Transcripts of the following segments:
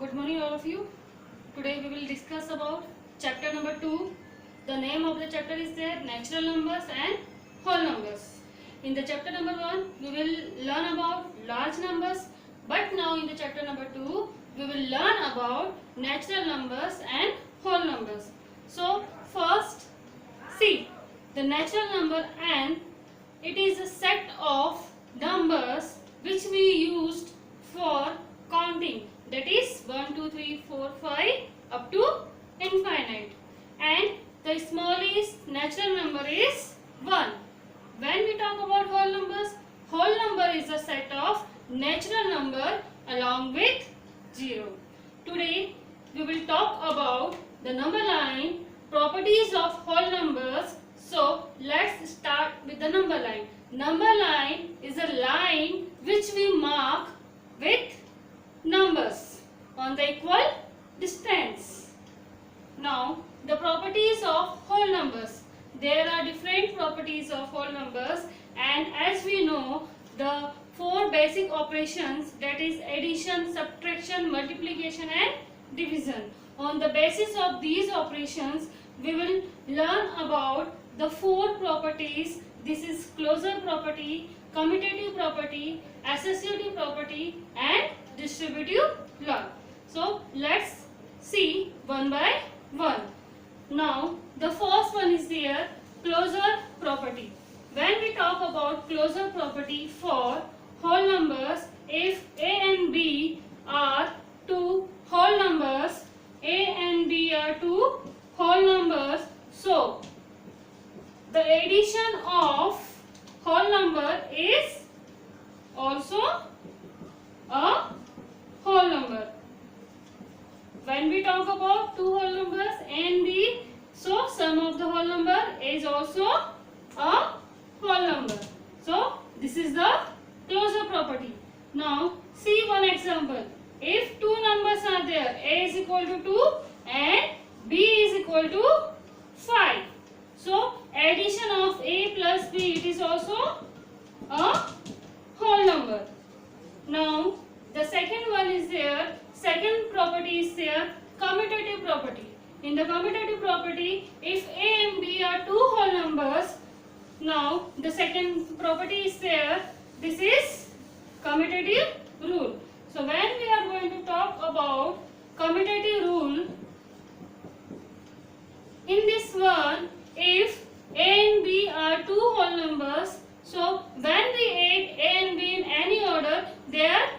Good morning all of you. Today we will discuss about chapter number 2. The name of the chapter is there, natural numbers and whole numbers. In the chapter number 1 we will learn about large numbers, but now in the chapter number 2 we will learn about natural numbers and whole numbers. So first, see the natural number n. It is a set of numbers which we used for counting, that is 1 2 3 4 5 up to infinite, and the smallest natural number is 1. When we talk about whole number is a set of natural number along with 0. Today we will talk about the number line, properties of whole numbers. So let's start with the number line. Number line is a line which we mark with numbers on the equal distance. Now the properties of whole numbers. There are different properties of whole numbers, and as we know the 4 basic operations, that is addition, subtraction, multiplication and division. On the basis of these operations we will learn about the 4 properties. This is closure property, commutative property, associative property and distributive law. So let's see one by one. Now the first one is there, closure property. When we talk about closure property for whole numbers, if a and b are two whole numbers, a and b are two whole numbers, so the addition of whole number is also a whole number. When we talk about two whole numbers A and B, so sum of the whole number is also a whole number. So this is the closure property. Now see one example. If two numbers are there, A is equal to 2 and B is equal to 5. So addition of A plus B, it is also a whole number. Now the second one is there, second property is there, commutative property. In the commutative property, if A and B are two whole numbers, now the second property is there, this is commutative rule. So when we are going to talk about commutative rule, in this one, if A and B are two whole numbers, so when we add A and B in any order, their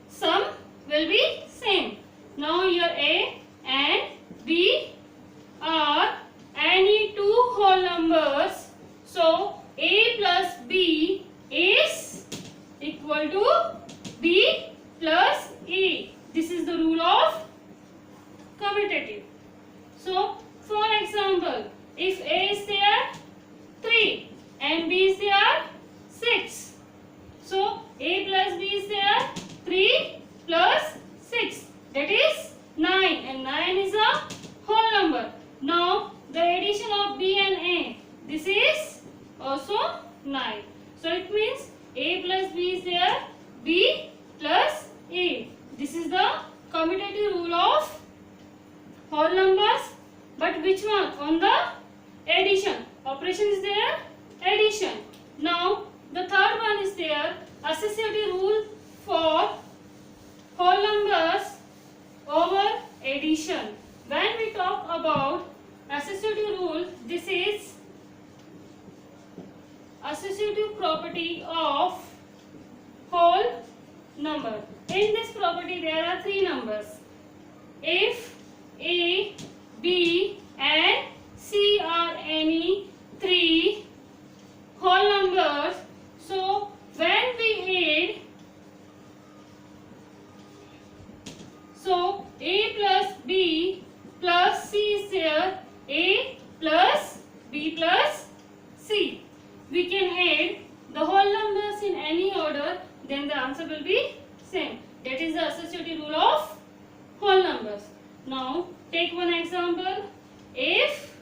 sum will be same. Now here A and B are any two whole numbers, so A plus B is equal to B plus A. This is the rule of commutative. So for example, if A is there 3 and B is there 6, so A plus B is there 3 plus 6, that is 9, and 9 is a whole number. Now the addition of B and A, this is also 9. So it means A plus B is there, B plus A. This is the commutative rule of whole numbers. But which one? On the addition. Operation is there, addition. Now the third one is there, associative rule for whole numbers over addition. When we talk about associative rule, this is associative property of whole number. In this property there are 3 numbers. If A, B and C are any 3 whole numbers, so when we add, so A plus B plus C is there, A plus B plus C. We can add the whole numbers in any order, then the answer will be same. That is the associative rule of whole numbers. Now take one example. If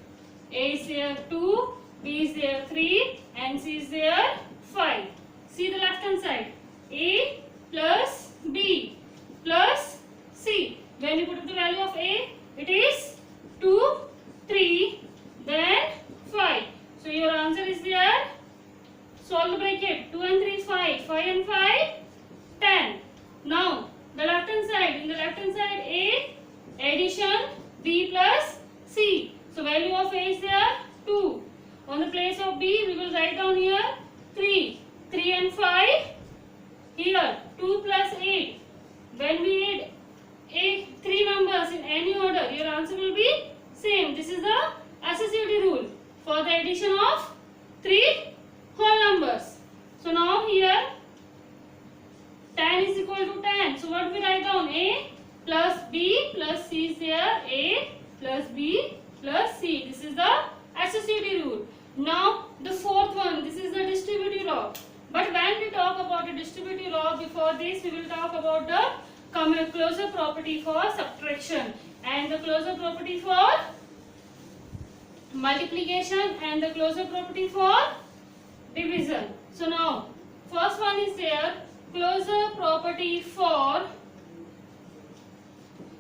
A is there 2, B is there 3 and C is there 5. See the left hand side. A plus B plus C. When you put the value of A, it is 2, 3, then 5. So your answer is there. Solve the bracket. 2 and 3, 5. 5 and 5, 10. Now the left hand side. In the left hand side, A addition B plus C. So value of A is there 2. On the place of B, we will write down here 3. 3 and 5. Here 2 plus 8. When we add 3 numbers in any order, your answer will be same. This is the associative rule for the addition of 3 whole numbers. So now here 10 is equal to 10. So what we write down? A plus B plus C is there. A plus B plus C. This is the associative rule. Now the fourth one. This is the distributive law. But when we talk about the distributive law, before this we will talk about the closure property for subtraction and the closure property for multiplication and the closure property for division. So now first one is there, closure property for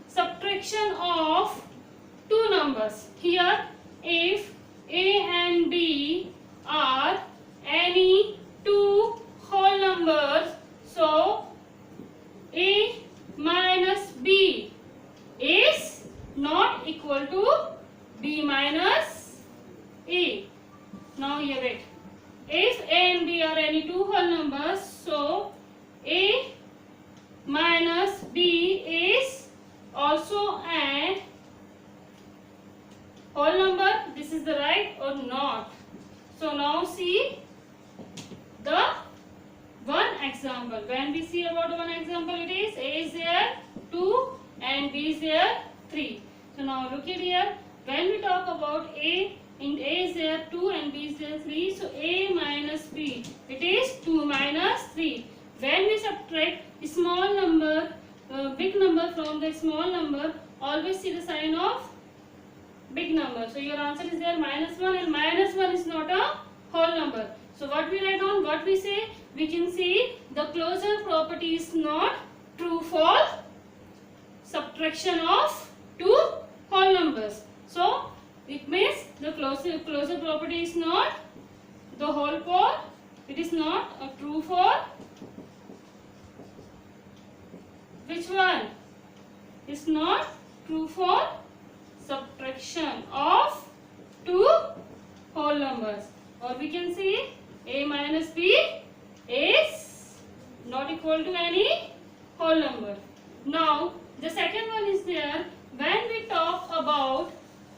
subtraction of two numbers. Here if A and B are any two whole numbers, so A minus B is not equal to B minus A. Now here wait. If A and B are any two whole numbers, so A minus B is also an whole number. This is the right or not? So now see the one example. When we see about one example, it is A is there 2 and B is there 3. So now look at here. When we talk about A, in A is there 2 and B is there 3. So A minus B, it is 2 minus 3. When we subtract a small number, big number from the small number, always see the sign of big number. So your answer is there minus 1, and minus 1 is not a whole number. So what we write down, what we say, we can say the closure property is not true for subtraction of two whole numbers. So it means the closure property is not the whole for, it is not a true for which one? Is not true for subtraction of two whole numbers. Or we can say A minus B is not equal to any whole number. Now the second one is there, when we talk about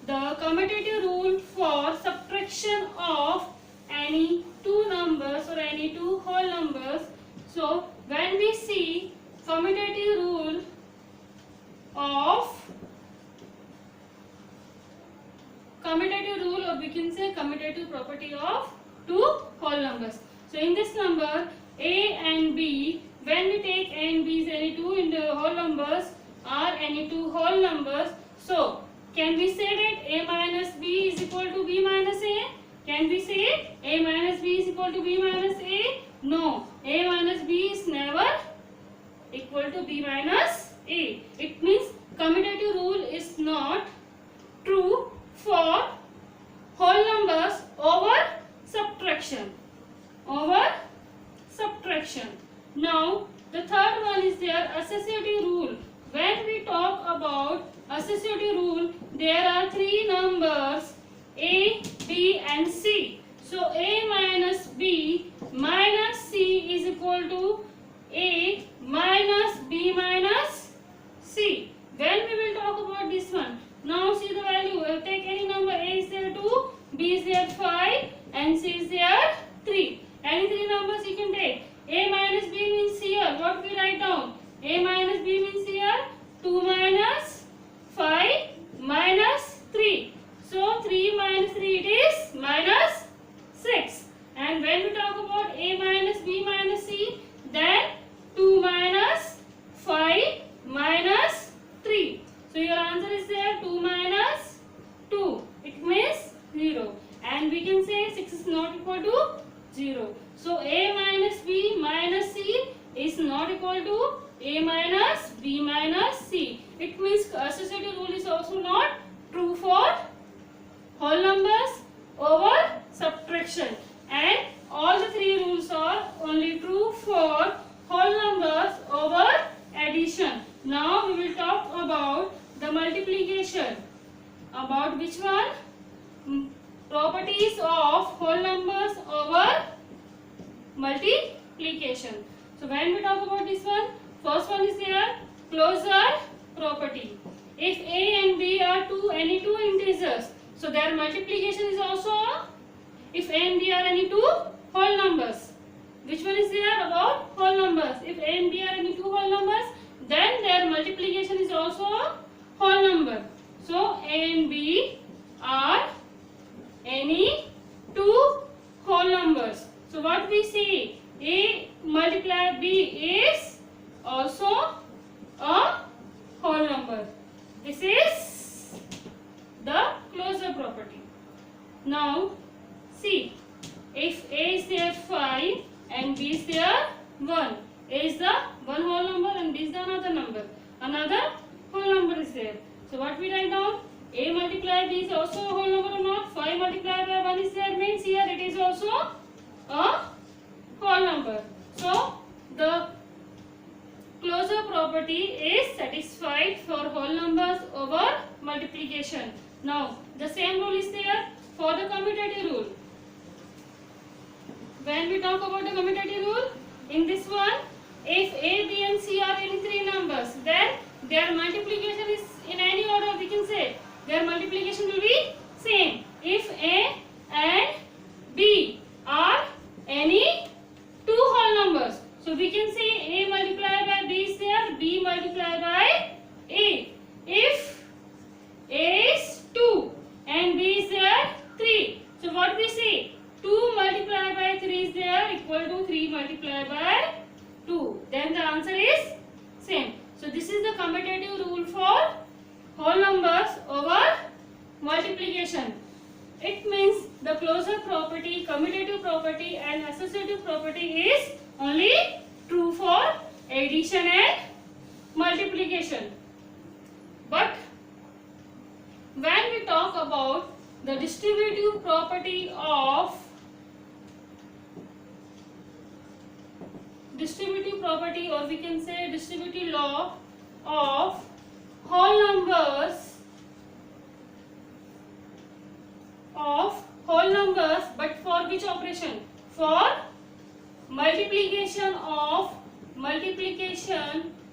the commutative rule for subtraction of any two numbers or any two whole numbers. So when we see commutative rule or we can say commutative property of two whole numbers. So in this number A and B, when we take A and B is any two in the whole numbers are any two whole numbers, so can we say that A minus B is equal to B minus A? Can we say A minus B is equal to B minus A? No, A minus B is never equal to B minus A. It means commutative rule is not true for whole numbers over subtraction. Now the third one is there, associative rule. When we talk about associative rule, there are three numbers A, B and C. So A minus B minus C is equal to A minus B minus C. When we will talk about this one, now see the value. Take any number. A is there 2, B is there 5 and C is there 3. Any three numbers you can take. A minus B means here. What we write down? A minus B means here 2 minus 5 minus 3. So 3 minus 3 it is minus 6. And when we talk about A minus B minus C, then 2 minus 5 minus 3. So your answer is there 2 minus 2. It means 0. And we can say 6 is not equal to 0. So A minus B minus C is not equal to A minus B minus means associative rule is also not true for whole numbers over subtraction, and all the three rules are only true for whole numbers over addition. Now we will talk about the multiplication. About which one? Properties of whole numbers over multiplication. So when we talk about this one, first one is here, closure property. If a and b are any two integers, so their multiplication is also, if a and b are any two whole numbers. Which one is there? About whole numbers. If a and b are any two whole numbers, then their multiplication is also a whole number. So a and b are any two whole numbers. So what we see, a multiplied b is also a whole number. This is the closure property. Now see, if a is there 5 and b is there 1, a is the one whole number and b is the another number. Another whole number is there. So what we write down? A multiplied b is also a whole number or not? 5 multiplied by 1 is there, means here it is also a whole number. So the closure property is satisfied for whole numbers over multiplication. Now the same rule is there for the commutative rule. When we talk about the commutative rule, in this one, if a, b and c are any three numbers, then their multiplication is in any order, we can say their multiplication will be same. If a and b are any two whole numbers, so we can say a multiplied by b is there, b multiplied by a. If a is 2 and b is there 3, so what we say, 2 multiplied by 3 is there equal to 3 multiplied by 2. Then the answer is same. So this is the commutative rule for whole numbers over multiplication. It means the closure property, commutative property and associative property is only true for addition and multiplication. But when we talk about the distributive property of or we can say distributive law of whole numbers, but for which operation? For multiplication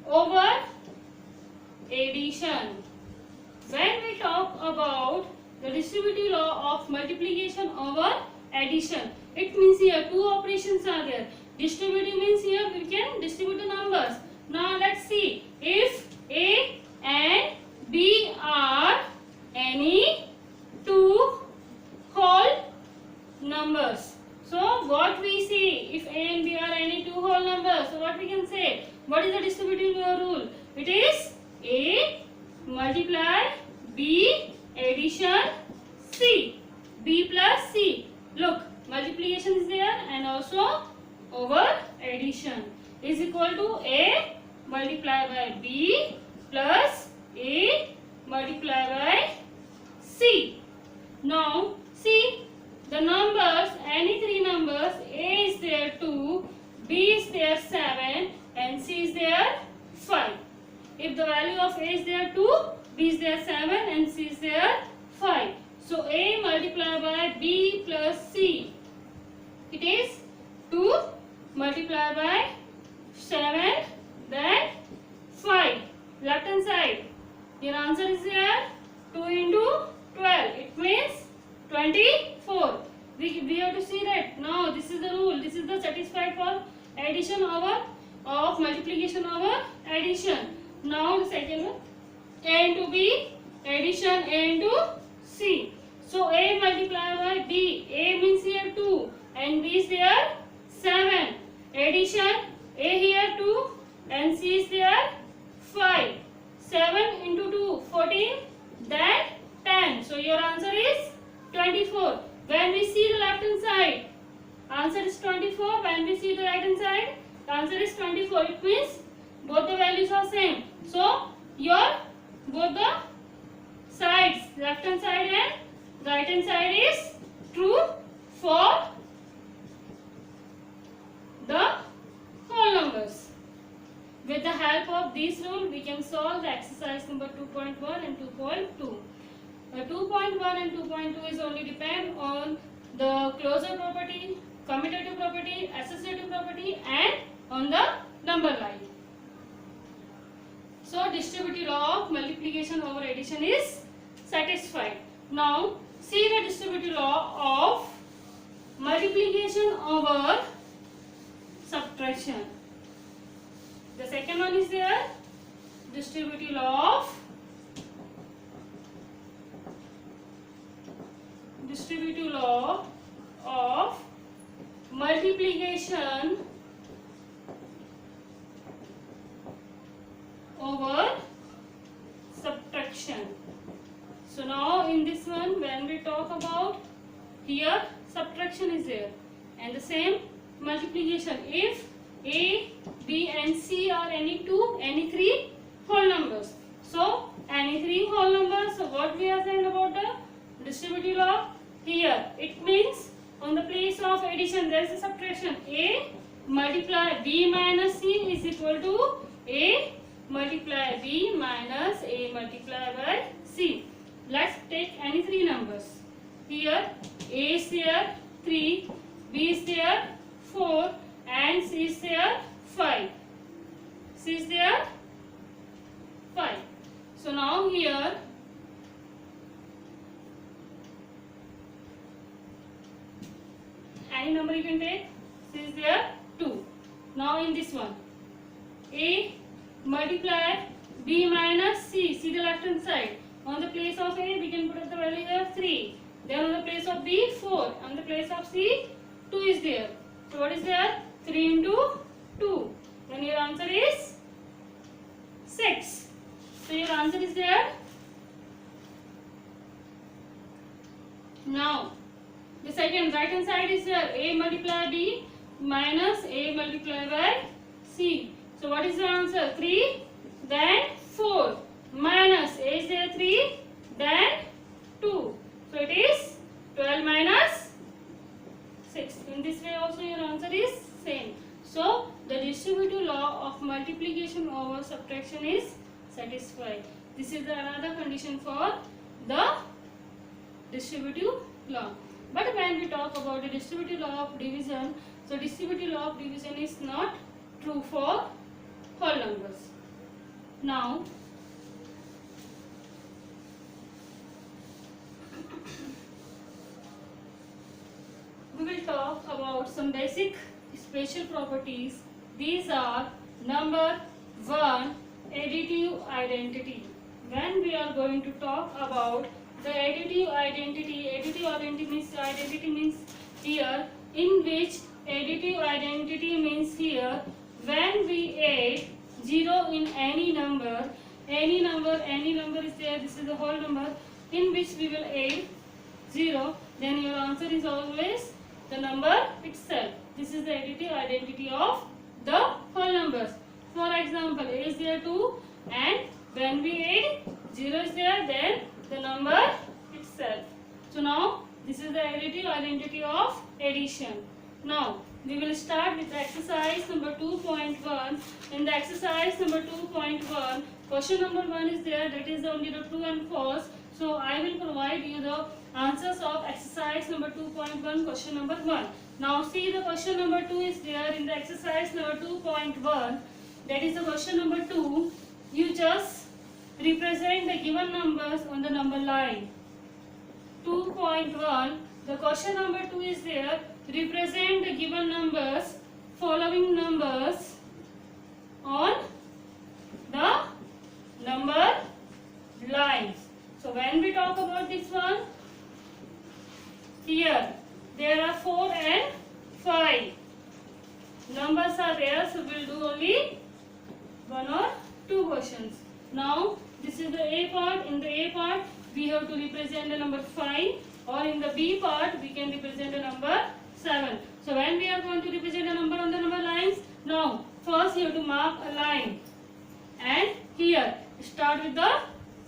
over addition. When we talk about the distributive law of multiplication over addition, it means here two operations are there. Distributive means here we can distribute the numbers. Now let's see, if a and b are any two whole numbers, so what we see, if a and b are any two whole numbers, so what we can say, what is the distributive rule? It is a multiply b addition c, b plus c. Look, multiplication is there and also over addition is equal to a multiplied by b plus a multiplied by c. Now see the numbers, any three numbers, a is there 2, b is there 7 and c is there 5. If the value of a is there 2, b is there 7 and c is there 5. So a multiplied by b plus c, it is 2 multiplied by 7 then 5. Left hand side, your answer is here 2 into 12, it means 24. We have to see that. Now this is the rule, this is the satisfied for addition over of multiplication over addition. Now the second one, a into b addition a into c. So a multiplied by b, a means here 2 and b is there 7. Addition, a here 2 and c is there 5. 7 into 2, 14, then 10. So your answer is 24. When we see the left hand side, answer is 24. When we see the right hand side, the answer is 24. It means both the values are same. So your both the sides, left hand side and right hand side is true for the whole numbers. With the help of this rule, we can solve the exercise number 2.1 and 2.2. 2.1 and 2.2 is only depend on the closure property, commutative property, associative property, and on the number line. So distributive law of multiplication over addition is satisfied. Now see the distributive law of multiplication over subtraction. The second one is there, distributive law of multiplication over subtraction. So now in this one, when we talk about here, subtraction is there and the same multiplication. If A, B and C are any three whole numbers. So any three whole numbers. So what we are saying about the distributive law? Here it means on the place of addition there is a subtraction. A multiply B minus C is equal to A multiply B minus A multiply by C. Let's take any three numbers. Here A is there 3, B is there 4 and C is there 5. C is there 5. So now here any number you can take. C is there 2. Now in this one, A multiply B minus C. See the left hand side. On the place of A we can put the value of 3. Then on the place of B 4. On the place of C 2 is there. So what is there? 3 into 2. Then your answer is 6. So your answer is there. Now the second right hand side is there. A multiply B minus A multiply by C. So what is the answer? 3 then 4 minus A is there 3 then 2. So it is 12 minus 6. In this way also your answer is same. So the distributive law of multiplication over subtraction is satisfied. This is another condition for the distributive law. But when we talk about the distributive law of division, so distributive law of division is not true for whole numbers. Now we will talk about some basic special properties. These are number 1, additive identity. When we are going to talk about the additive identity means here, in which additive identity means here, when we add 0 in any number is there, this is the whole number, in which we will add 0, then your answer is always the number itself. This is the additive identity of the whole numbers. For example, A is there 2 and when we add 0 is there, then the number itself. So now this is the additive identity of addition. Now we will start with the exercise number 2.1. In the exercise number 2.1, question number 1 is there, that is only the true and false. So I will provide you the answers of exercise number 2.1, question number 1. Now see the question number 2 is there in the exercise number 2.1. That is the question number 2. You just represent the given numbers on the number line. 2.1, the question number 2 is there. Represent the given numbers, following numbers on the number lines. So when we talk about this one, here there are 4 and 5 numbers are there, so we will do only 1 or 2 questions. Now this is the A part. In the A part we have to represent the number 5, or in the B part we can represent the number 7. So when we are going to represent a number on the number lines, now first you have to mark a line and here start with the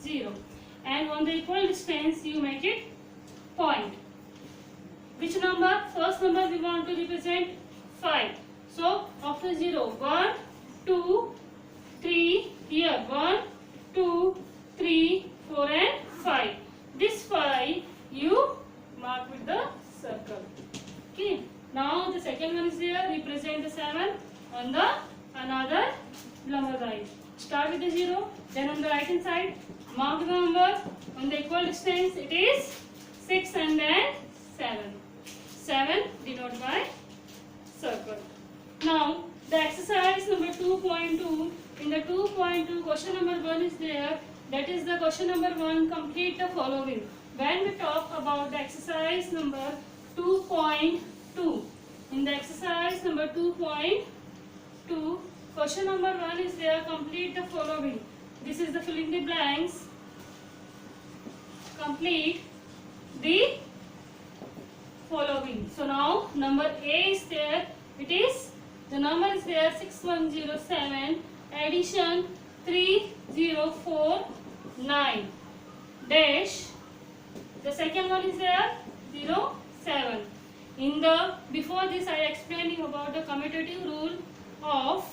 0. And on the equal distance, you make it point. Which number? First number we want to represent 5. So after 0, 1, 2, 3, here 1, 2, 3, 4 and 5. This 5 you mark with the circle. Okay. Now the second one is there, represent the 7 on the another number line. Start with the 0, then on the right hand side, mark the number on the equal distance, it is 6 and then 7. 7 denoted by circle. Now the exercise number 2.2, in the 2.2 question number 1 is there, that is the question number 1, complete the following. When we talk about the exercise number 2.2, in the exercise number 2.2, question number 1 is there, complete the following. This is the filling the blanks. Complete the following. So now number A is there, it is, the number is there 6107, addition 3049, dash, the second one is there 07. In the, before this I explained you about the commutative rule of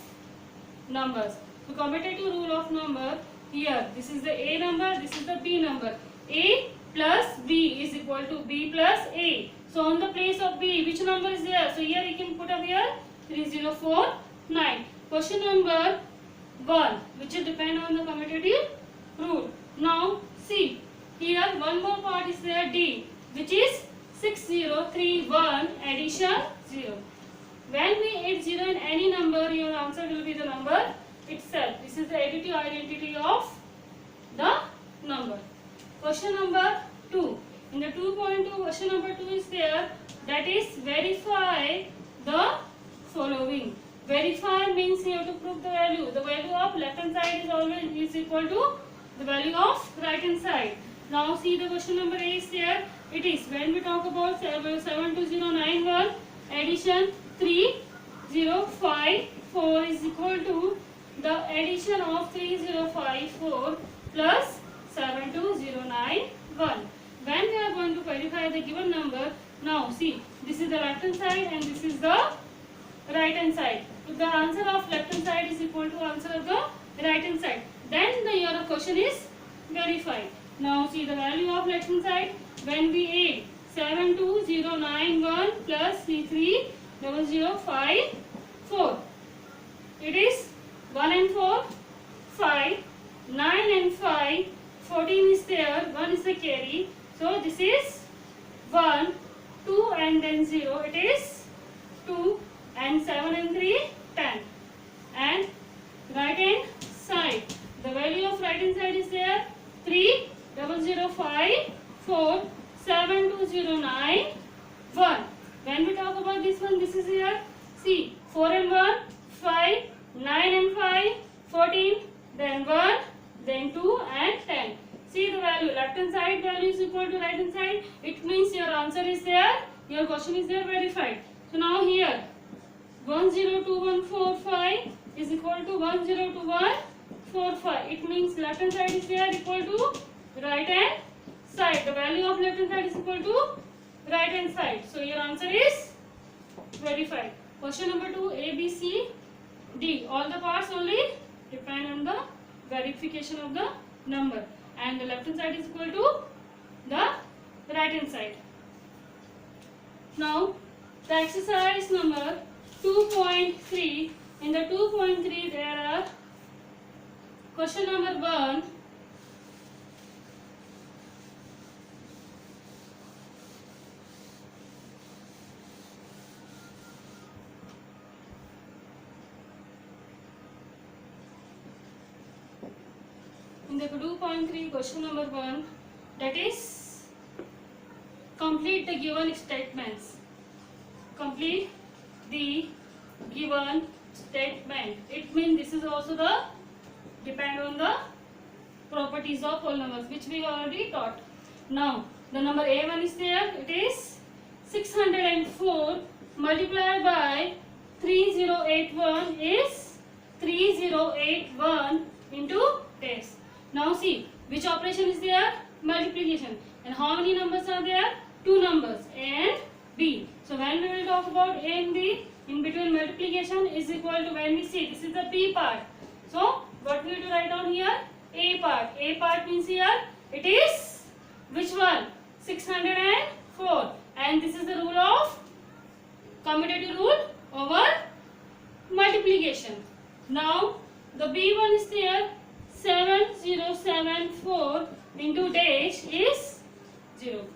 numbers. The commutative rule of number, here this is the A number, this is the B number. A plus B is equal to B plus A. So on the place of B, which number is there? So here you can put up here 3049. Question number 1, which will depend on the commutative rule. Now see, here one more part is there D, which is 6031 addition 0. When we add 0 in any number, your answer will be the number itself. This is the additive identity of the number. Question number 2. In the 2.2, question number 2 is there, that is verify the following. Verify means you have to prove the value. The value of left hand side is always is equal to the value of right hand side. Now see the question number A is there. It is, when we talk about 72091, addition 3054 is equal to the addition of 3054 plus 72091. When we are going to verify the given number, now see, this is the left hand side and this is the right hand side. If the answer of left hand side is equal to answer of the right hand side, then your question is verified. Now see the value of left hand side, when we add 72091 plus 330054, it is 1 and 4, 5, 9 and 5, 14 is there, 1 is the carry. So this is 1, 2 and then 0, it is 2, and 7 and 3, 10. And right hand side, the value of right hand side is there 3005 72091. When we talk about this one, this is here, see, 4 and 1, 5, 9 and 5, 14, then 1, then 2 and 10. See the value, left hand side value is equal to right hand side. It means your answer is there, your question is there, verified. So now here 102145 is equal to 102145. It means left hand side is there equal to right hand side. The value of left hand side is equal to right hand side. So your answer is verified. Question number 2, A, B, C, D. All the parts only depend on the verification of the number. And the left hand side is equal to the right hand side. Now the exercise number 2.3. In the 2.3 there are question number 1. In the 2.3 question number 1, that is complete the given statements. Complete the given statement. It means this is also the depend on the properties of whole numbers, which we already taught. Now the number A1 is there. It is 604 multiplied by 3081 is 3081 into dash. Now see, Which operation is there? Multiplication. And how many numbers are there? Two numbers, A and B. So when we will talk about A and B, in between multiplication is equal to, when we see, this is the B part. So what we will write down here? A part. A part means here it is which one? 604. And this is the rule of commutative rule over multiplication. Now the B one is there. 7074 into dash is 0.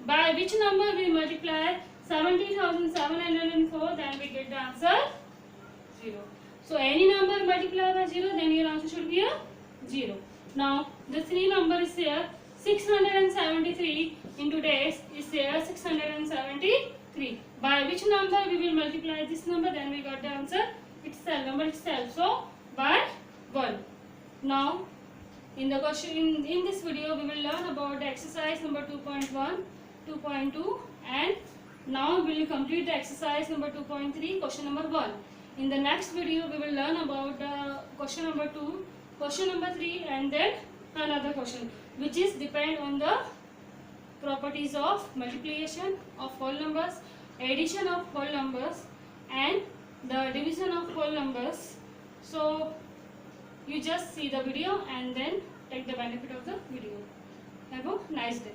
By which number we multiply 70,704, then we get the answer 0. So any number multiplied by 0, then your answer should be a 0. Now the 3 number is there. 673 into dash is there 673. By which number we will multiply this number, then we got the answer itself, number itself. So by 1. Now in the question, in this video we will learn about the exercise number 2.1, 2.2, and now we will complete the exercise number 2.3, question number 1. In the next video we will learn about the question number 2, question number 3, and then another question which is depend on the properties of multiplication of whole numbers, addition of whole numbers, and the division of whole numbers. So you just see the video and then take the benefit of the video. Have a nice day.